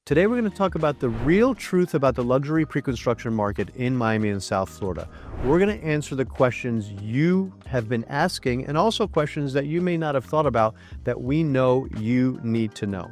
Today we're going to talk about the real truth about the luxury pre-construction market in Miami and South Florida. We're going to answer the questions you have been asking and also questions that you may not have thought about that we know you need to know.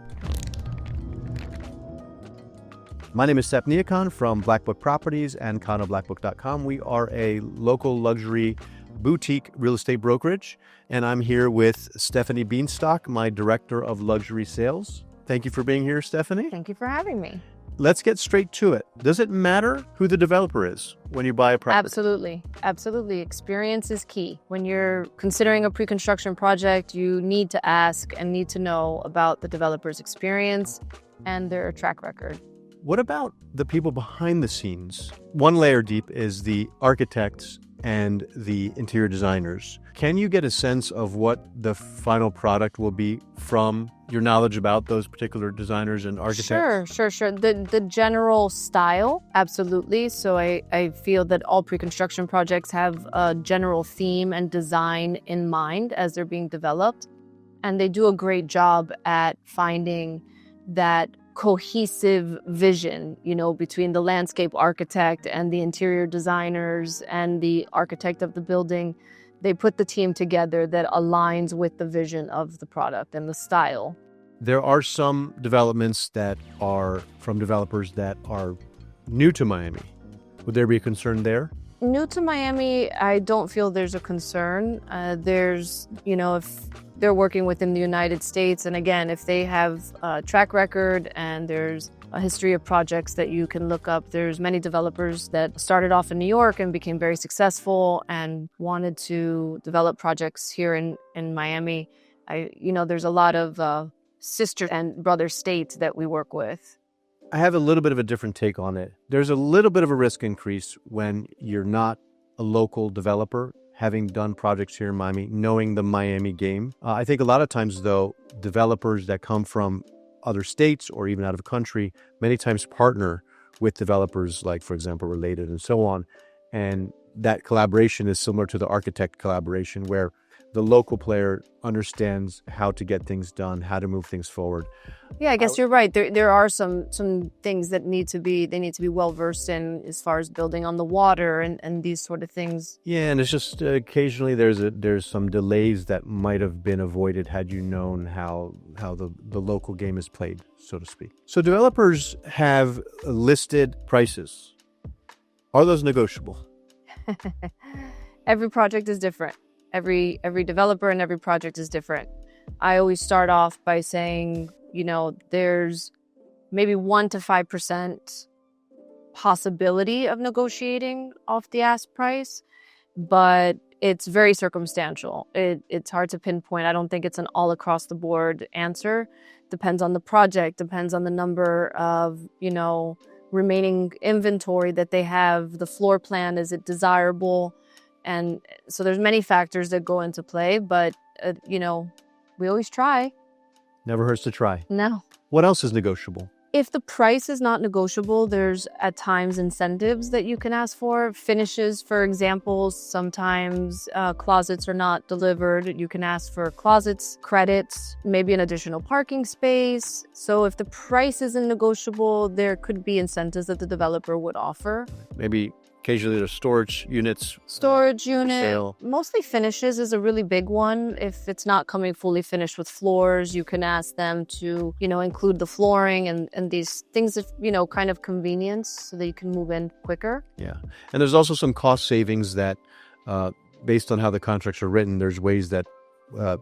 My name is Niakan from Blackbook Properties and CondoBlackbook.com. We are a local luxury boutique real estate brokerage, and I'm here with Stephanie Bienstock, my Director of Luxury Sales. Thank you for being here, Stephanie. Thank you for having me. Let's get straight to it. Does it matter who the developer is when you buy a property? Absolutely. Absolutely. Experience is key. When you're considering a pre-construction project, you need to ask and need to know about the developer's experience and their track record. What about the people behind the scenes? One layer deep is the architects and the interior designers. Can you get a sense of what the final product will be from your knowledge about those particular designers and architects? Sure. The general style, absolutely. So I feel that all pre-construction projects have a general theme and design in mind as they're being developed. And they do a great job at finding that cohesive vision, between the landscape architect and the interior designers and the architect of the building. They put the team together that aligns with the vision of the product and the style. There are some developments that are from developers that are new to Miami. Would there be a concern there? New to Miami, I don't feel there's a concern. If they're working within the United States, and again, if they have a track record and there's a history of projects that you can look up, there's many developers that started off in New York and became very successful and wanted to develop projects here in Miami. There's a lot of sister and brother states that we work with. I have a little bit of a different take on it. There's a little bit of a risk increase when you're not a local developer, having done projects here in Miami, knowing the Miami game. I think a lot of times, though, developers that come from other states or even out of the country many times partner with developers like, for example, Related and so on. And that collaboration is similar to the architect collaboration where the local player understands how to get things done, how to move things forward. Yeah, I guess you're right. There are some things that need to be well versed in as far as building on the water and these sort of things. Yeah, and it's just occasionally there's some delays that might have been avoided had you known how the local game is played, so to speak. So developers have listed prices. Are those negotiable? Every project is different. Every developer and every project is different. I always start off by saying, there's maybe 1% to 5% possibility of negotiating off the ask price, but it's very circumstantial. It's hard to pinpoint. I don't think it's an all across the board answer. Depends on the project, depends on the number of, remaining inventory that they have, the floor plan, is it desirable? And so there's many factors that go into play, but, we always try. Never hurts to try. No. What else is negotiable? If the price is not negotiable, there's at times incentives that you can ask for. Finishes, for example, sometimes closets are not delivered. You can ask for closets, credits, maybe an additional parking space. So if the price isn't negotiable, there could be incentives that the developer would offer. Maybe occasionally there's storage units. Storage unit. Sale. Mostly finishes is a really big one. If it's not coming fully finished with floors, you can ask them to, include the flooring and these things of, kind of convenience so that you can move in quicker. Yeah. And there's also some cost savings that, based on how the contracts are written, there's ways that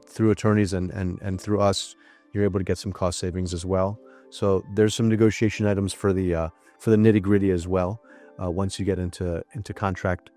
through attorneys and through us, you're able to get some cost savings as well. So there's some negotiation items for the nitty gritty as well. Once you get into contract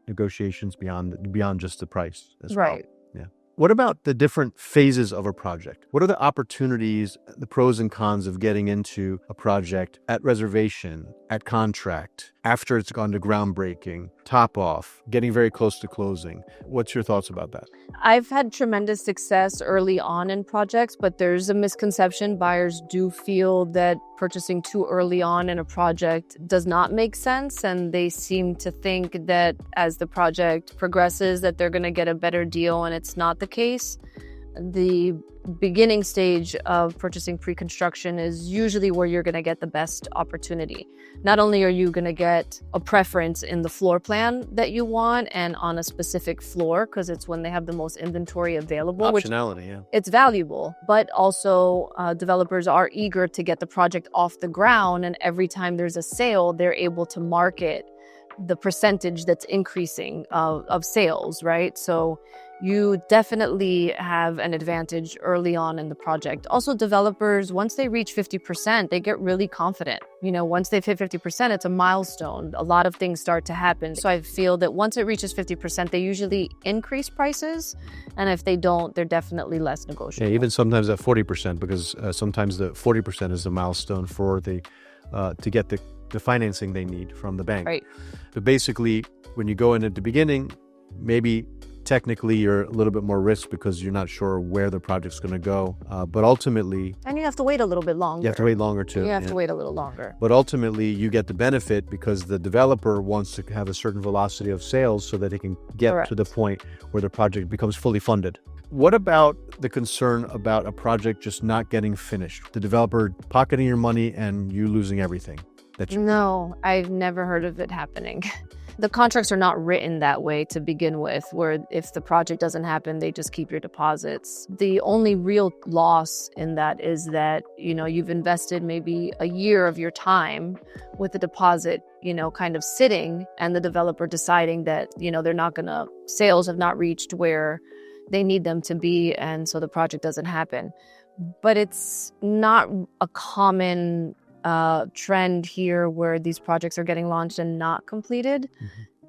negotiations beyond just the price as well. Right. Yeah. What about the different phases of a project? What are the opportunities, the pros and cons of getting into a project at reservation, at contract, after it's gone to groundbreaking, top off, getting very close to closing? What's your thoughts about that? I've had tremendous success early on in projects, but there's a misconception. Buyers do feel that purchasing too early on in a project does not make sense, and they seem to think that as the project progresses that they're going to get a better deal, and it's not the case. the beginning stage of purchasing pre-construction is usually where you're going to get the best opportunity. Not only are you going to get a preference in the floor plan that you want and on a specific floor, because it's when they have the most inventory available. Optionality, yeah. It's valuable, but also developers are eager to get the project off the ground. And every time there's a sale, they're able to market the percentage that's increasing of sales, right? So you definitely have an advantage early on in the project. Also, developers, once they reach 50%, they get really confident. You know, once they've hit 50%, it's a milestone. A lot of things start to happen. So I feel that once it reaches 50%, they usually increase prices. And if they don't, they're definitely less negotiable. Yeah, even sometimes at 40%, because sometimes the 40% is a milestone for the to get the financing they need from the bank. Right. But basically, when you go in at the beginning, maybe technically you're a little bit more risk because you're not sure where the project's going to go. But ultimately... And you have to wait a little bit longer. You have to wait longer too. You have to wait a little longer. But ultimately, you get the benefit because the developer wants to have a certain velocity of sales so that they can get Correct. to the point where the project becomes fully funded. What about the concern about a project just not getting finished? The developer pocketing your money and you losing everything? No, I've never heard of it happening. The contracts are not written that way to begin with, where if the project doesn't happen, they just keep your deposits. The only real loss in that is that, you know, you've invested maybe a year of your time with the deposit, you know, kind of sitting, and the developer deciding that, you know, they're not going to, sales have not reached where they need them to be, and so the project doesn't happen. But it's not a common trend here where these projects are getting launched and not completed.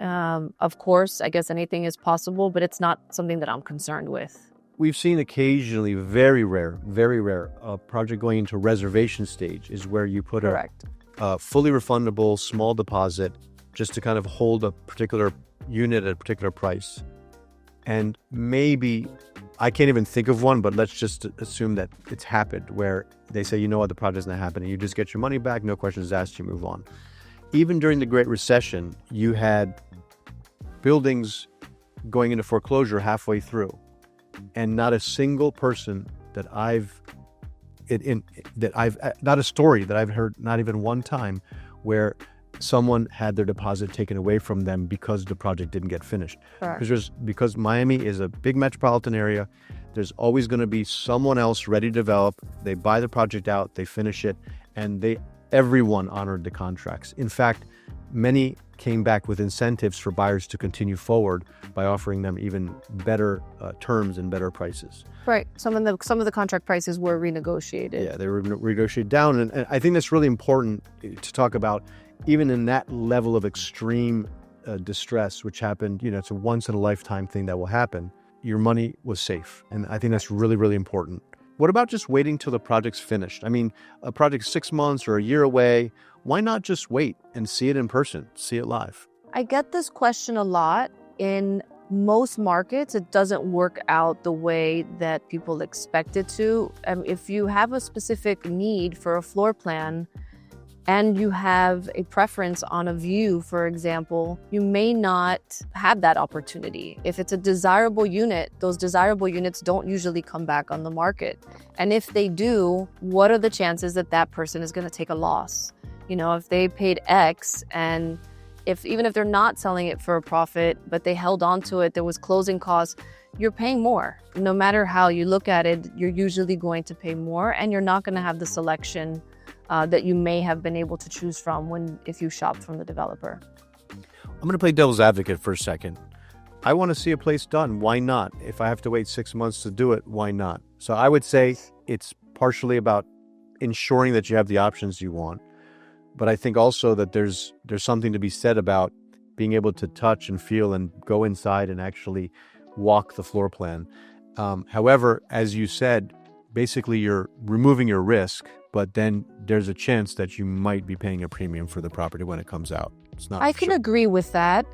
Mm-hmm. Of course, I guess anything is possible, but it's not something that I'm concerned with. We've seen occasionally, very rare, a project going into reservation stage is where you put a fully refundable small deposit just to kind of hold a particular unit at a particular price. And maybe, I can't even think of one, but let's just assume that it's happened where they say, you know what, the project's not happening. You just get your money back, no questions asked, you move on. Even during the Great Recession, you had buildings going into foreclosure halfway through. And not a single person that not a story that I've heard, not even one time, where someone had their deposit taken away from them because the project didn't get finished. Sure. Because Miami is a big metropolitan area, there's always going to be someone else ready to develop. They buy the project out, they finish it, and everyone honored the contracts. In fact, many came back with incentives for buyers to continue forward by offering them even better terms and better prices. Right. Some of the contract prices were renegotiated. Yeah, they were renegotiated down, and I think that's really important to talk about. Even in that level of extreme distress, which happened, you know, it's a once-in-a-lifetime thing that will happen, your money was safe. And I think that's really, really important. What about just waiting till the project's finished? I mean, a project's 6 months or a year away. Why not just wait and see it in person, see it live? I get this question a lot. In most markets, it doesn't work out the way that people expect it to. If you have a specific need for a floor plan, and you have a preference on a view, for example, you may not have that opportunity. If it's a desirable unit, those desirable units don't usually come back on the market. And if they do, what are the chances that that person is going to take a loss? You know, if they paid X and even if they're not selling it for a profit, but they held on to it, there was closing costs, you're paying more. No matter how you look at it, you're usually going to pay more, and you're not going to have the selection that you may have been able to choose from if you shop from the developer. I'm going to play devil's advocate for a second. I want to see a place done. Why not? If I have to wait 6 months to do it, why not? So I would say it's partially about ensuring that you have the options you want. But I think also that there's something to be said about being able to touch and feel and go inside and actually walk the floor plan. However, as you said, basically you're removing your risk, but then there's a chance that you might be paying a premium for the property when it comes out. It's not. I can agree with that,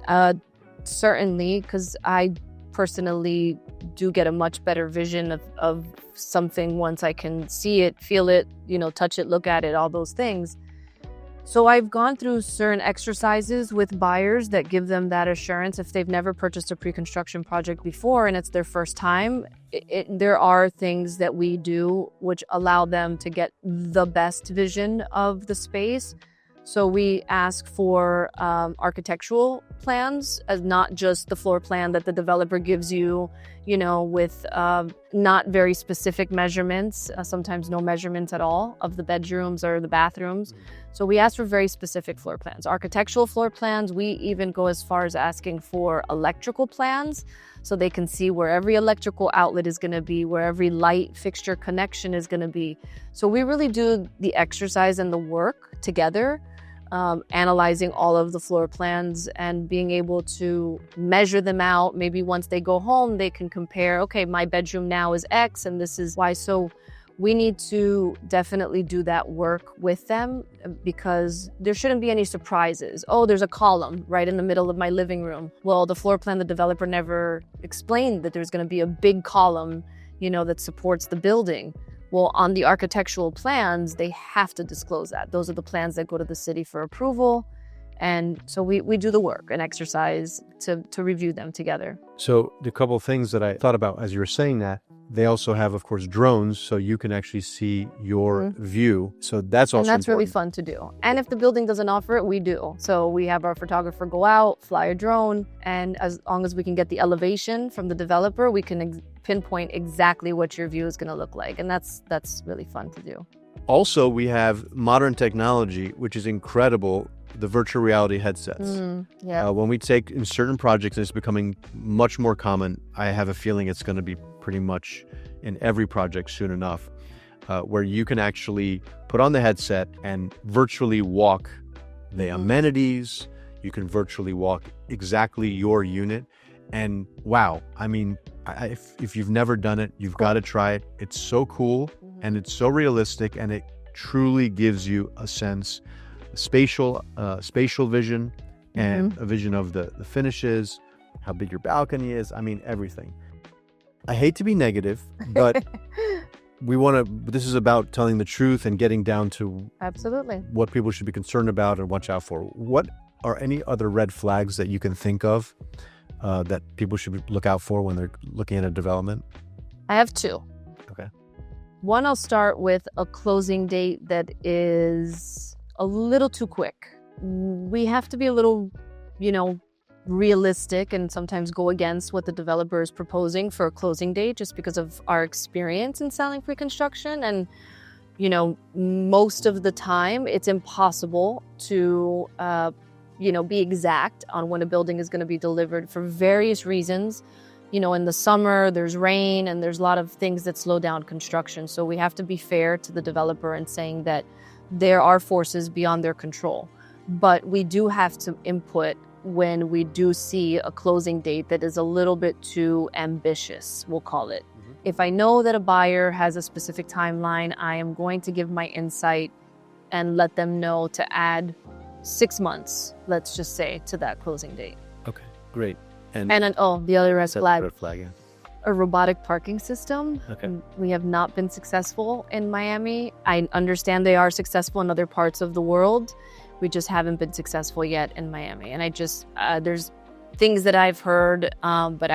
certainly, because I personally do get a much better vision of something once I can see it, feel it, you know, touch it, look at it, all those things. So I've gone through certain exercises with buyers that give them that assurance if they've never purchased a pre-construction project before and it's their first time. There are things that we do which allow them to get the best vision of the space. So we ask for architectural plans, as not just the floor plan that the developer gives you, with not very specific measurements, sometimes no measurements at all of the bedrooms or the bathrooms. So we ask for very specific floor plans. Architectural floor plans, we even go as far as asking for electrical plans so they can see where every electrical outlet is going to be, where every light fixture connection is going to be. So we really do the exercise and the work together. Analyzing all of the floor plans and being able to measure them out. Maybe once they go home, they can compare, okay, my bedroom now is X and this is Y. So we need to definitely do that work with them because there shouldn't be any surprises. Oh, there's a column right in the middle of my living room. Well, the floor plan, the developer never explained that there's going to be a big column, that supports the building. Well, on the architectural plans, they have to disclose that. Those are the plans that go to the city for approval. And so we do the work and exercise to review them together. So the couple of things that I thought about as you were saying that, they also have, of course, drones, so you can actually see your view. So that's also important. Really fun to do. And if the building doesn't offer it, we do. So we have our photographer go out, fly a drone, and as long as we can get the elevation from the developer, we can pinpoint exactly what your view is going to look like. And that's really fun to do. Also, we have modern technology, which is incredible, the virtual reality headsets. When we take in certain projects, and it's becoming much more common, I have a feeling it's going to be pretty much in every project soon enough, where you can actually put on the headset and virtually walk the amenities. You can virtually walk exactly your unit. And wow, I mean, if you've never done it, you've got to try it. It's so cool and it's so realistic, and it truly gives you a sense, spatial vision, and a vision of the finishes, how big your balcony is. I mean, everything. I hate to be negative, but this is about telling the truth and getting down to absolutely what people should be concerned about and watch out for. What are any other red flags that you can think of that people should look out for when they're looking at a development? I have two. Okay. One, I'll start with a closing date that is a little too quick. We have to be a little, realistic and sometimes go against what the developer is proposing for a closing date just because of our experience in selling pre-construction. And, most of the time it's impossible to, be exact on when a building is going to be delivered for various reasons. In the summer, there's rain and there's a lot of things that slow down construction. So we have to be fair to the developer in saying that there are forces beyond their control. But we do have to input when we do see a closing date that is a little bit too ambitious, we'll call it. If I know that a buyer has a specific timeline, I am going to give my insight and let them know to add 6 months, let's just say, to that closing date. Okay, great. And the other red flag, yeah. A robotic parking system. Okay. We have not been successful in Miami. I understand they are successful in other parts of the world. We just haven't been successful yet in Miami. And there's things that I've heard, but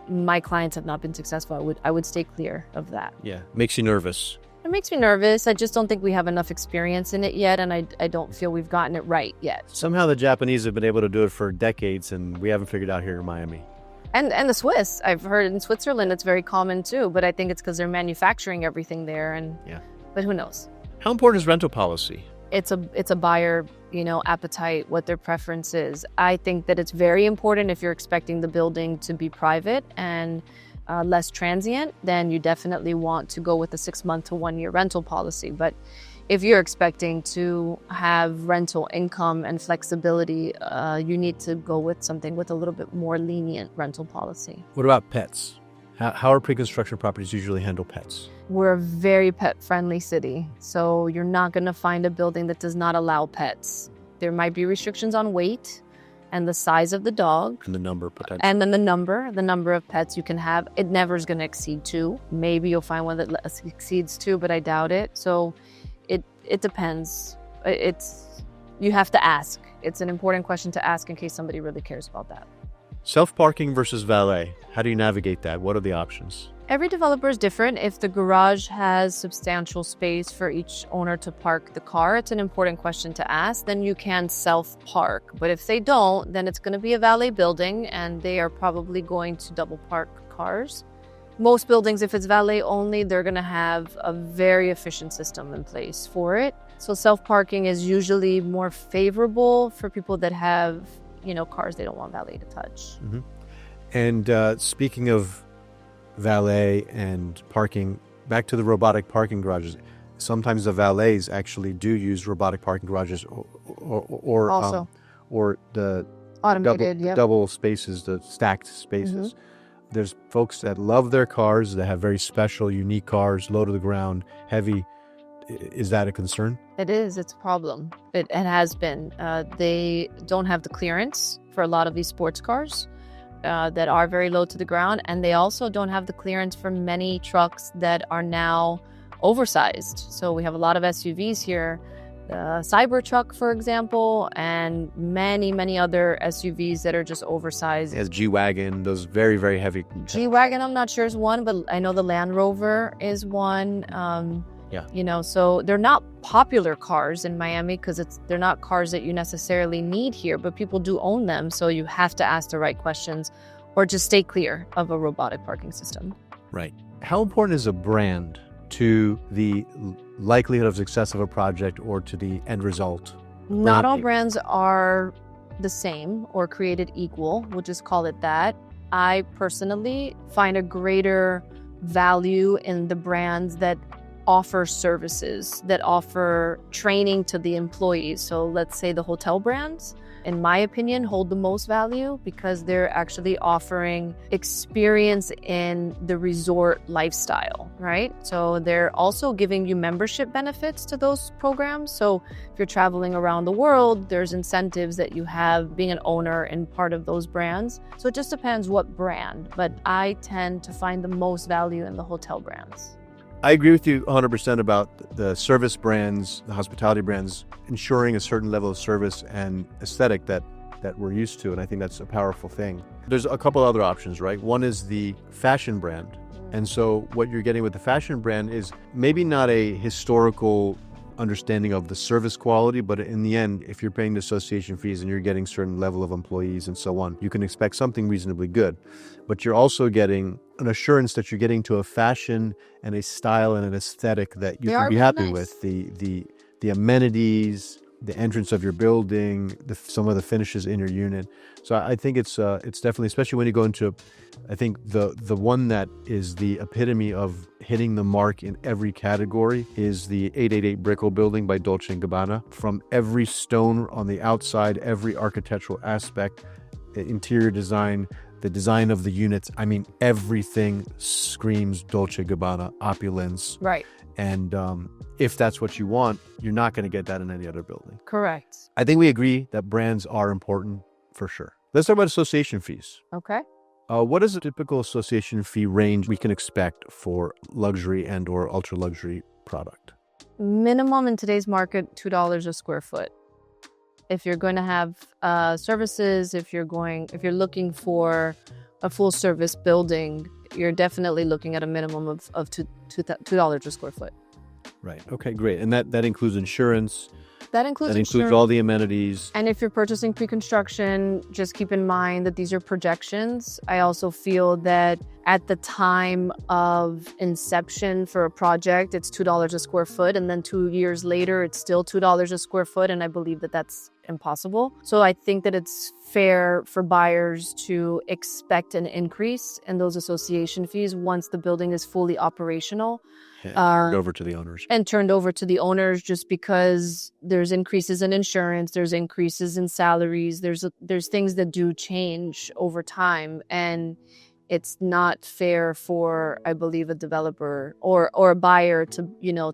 my clients have not been successful. I would stay clear of that. Yeah, makes you nervous. It makes me nervous. I just don't think we have enough experience in it yet, and I don't feel we've gotten it right yet. Somehow the Japanese have been able to do it for decades, and we haven't figured out here in Miami. And the Swiss, I've heard in Switzerland it's very common too, but I think it's because they're manufacturing everything there. But who knows? How important is rental policy? It's a buyer, appetite, what their preference is. I think that it's very important if you're expecting the building to be private and less transient, then you definitely want to go with a 6-month to 1-year rental policy. But if you're expecting to have rental income and flexibility, you need to go with something with a little bit more lenient rental policy. What about pets? How are pre-construction properties usually handle pets? We're a very pet-friendly city, so you're not going to find a building that does not allow pets. There might be restrictions on weight and the size of the dog. And the number, potentially. And then the number of pets you can have. It never is going to exceed 2. Maybe you'll find one that exceeds 2, but I doubt it. So it depends. you have to ask. It's an important question to ask in case somebody really cares about that. Self-parking versus valet. How do you navigate that? What are the options? Every developer is different. If the garage has substantial space for each owner to park the car, it's an important question to ask. Then you can self-park. But if they don't, then it's going to be a valet building, and they are probably going to double park cars. Most buildings, if it's valet only, they're going to have a very efficient system in place for it. So self-parking is usually more favorable for people that have, cars they don't want valet to touch. Mm-hmm. And speaking of valet and parking, back to the robotic parking garages. Sometimes the valets actually do use robotic parking garages, or the Automated, double spaces, the stacked spaces. Mm-hmm. There's folks that love their cars, that have very special, unique cars, low to the ground, heavy. Is that a concern? It is. It's a problem. It has been. They don't have the clearance for a lot of these sports cars that are very low to the ground, and they also don't have the clearance for many trucks that are now oversized. So we have a lot of SUVs here, the Cybertruck, for example, and many other SUVs that are just oversized. As G-Wagon, those very, very heavy. G-Wagon, I'm not sure is one, but I know the Land Rover is one. So they're not popular cars in Miami because they're not cars that you necessarily need here, but people do own them. So you have to ask the right questions or just stay clear of a robotic parking system. Right. How important is a brand to the likelihood of success of a project or to the end result? Not all brands are the same or created equal. We'll just call it that. I personally find a greater value in the brands that offer services, that offer training to the employees. So let's say the hotel brands, in my opinion, hold the most value because they're actually offering experience in the resort lifestyle, right? So they're also giving you membership benefits to those programs. So if you're traveling around the world, there's incentives that you have being an owner and part of those brands. So it just depends what brand, but I tend to find the most value in the hotel brands. I agree with you 100% about the service brands, the hospitality brands, ensuring a certain level of service and aesthetic that we're used to, and I think that's a powerful thing. There's a couple other options, right? One is the fashion brand. And so what you're getting with the fashion brand is maybe not a historical understanding of the service quality, but in the end, if you're paying the association fees and you're getting certain level of employees and so on, you can expect something reasonably good. But you're also getting an assurance that you're getting to a fashion and a style and an aesthetic that you can be happy with. The amenities, the entrance of your building, some of the finishes in your unit. So I think it's definitely, especially when you go into, I think the one that is the epitome of hitting the mark in every category is the 888 Brickell building by Dolce & Gabbana. From every stone on the outside, every architectural aspect, interior design, the design of the units, I mean, everything screams Dolce & Gabbana, opulence. Right. And if that's what you want, you're not going to get that in any other building. Correct. I think we agree that brands are important for sure. Let's talk about association fees. Okay. What is a typical association fee range we can expect for luxury and or ultra luxury product? Minimum in today's market, $2 a square foot. If you're going to have services, if you're looking for a full service building, you're definitely looking at a minimum of $2 a square foot. Right. Okay, great. And that includes insurance. That includes all the amenities. And if you're purchasing pre-construction, just keep in mind that these are projections. I also feel that at the time of inception for a project, it's $2 a square foot. And then 2 years later, it's still $2 a square foot. And I believe that that's impossible. So I think that it's fair for buyers to expect an increase in those association fees once the building is fully operational. Turned over to the owners. And turned over to the owners, just because there's increases in insurance, there's increases in salaries, there's things that do change over time. And it's not fair for, I believe, a developer or a buyer to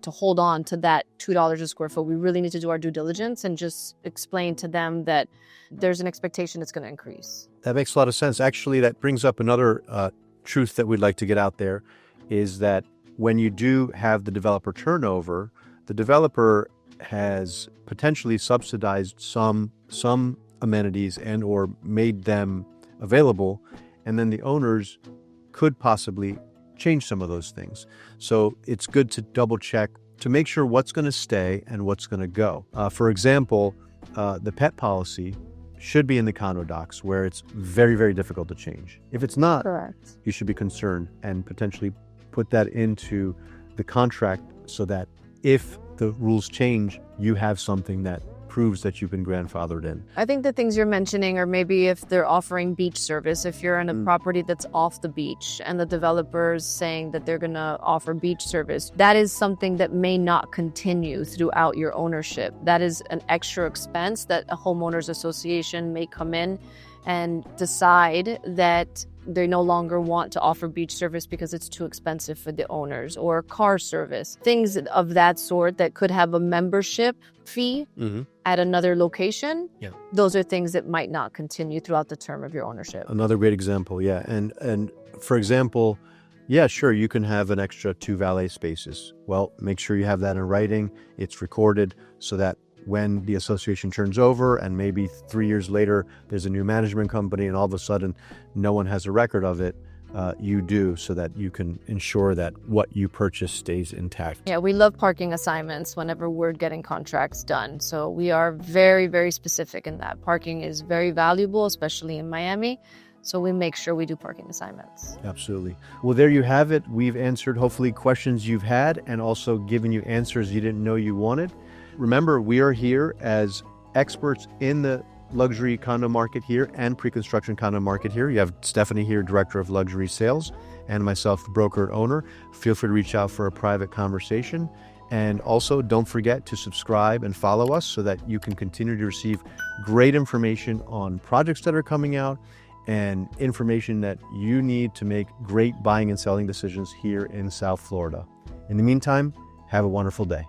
hold on to that $2 a square foot. We really need to do our due diligence and just explain to them that there's an expectation it's going to increase. That makes a lot of sense. Actually, that brings up another truth that we'd like to get out there, is that when you do have the developer turnover, the developer has potentially subsidized some amenities and or made them available, and then the owners could possibly change some of those things. So it's good to double check to make sure what's going to stay and what's going to go. For example, the pet policy should be in the condo docs where it's very, very difficult to change. If it's not, Correct. you should be concerned and potentially put that into the contract so that if the rules change, you have something that proves that you've been grandfathered in. I think the things you're mentioning are maybe if they're offering beach service, if you're in a property that's off the beach and the developer's saying that they're going to offer beach service, that is something that may not continue throughout your ownership. That is an extra expense that a homeowners association may come in and decide that they no longer want to offer beach service because it's too expensive for the owners, or car service, things of that sort that could have a membership fee at another location. Yeah. Those are things that might not continue throughout the term of your ownership. Another great example, yeah. And for example, yeah, sure, you can have an extra 2 valet spaces. Well, make sure you have that in writing. It's recorded so that when the association turns over and maybe 3 years later there's a new management company and all of a sudden no one has a record of it, you do, so that you can ensure that what you purchase stays intact. Yeah, we love parking assignments whenever we're getting contracts done. So we are very, very specific in that. Parking is very valuable, especially in Miami. So we make sure we do parking assignments. Absolutely. Well, there you have it. We've answered hopefully questions you've had and also given you answers you didn't know you wanted. Remember, we are here as experts in the luxury condo market here and pre-construction condo market here. You have Stephanie here, Director of Luxury Sales, and myself, broker and owner. Feel free to reach out for a private conversation. And also, don't forget to subscribe and follow us so that you can continue to receive great information on projects that are coming out and information that you need to make great buying and selling decisions here in South Florida. In the meantime, have a wonderful day.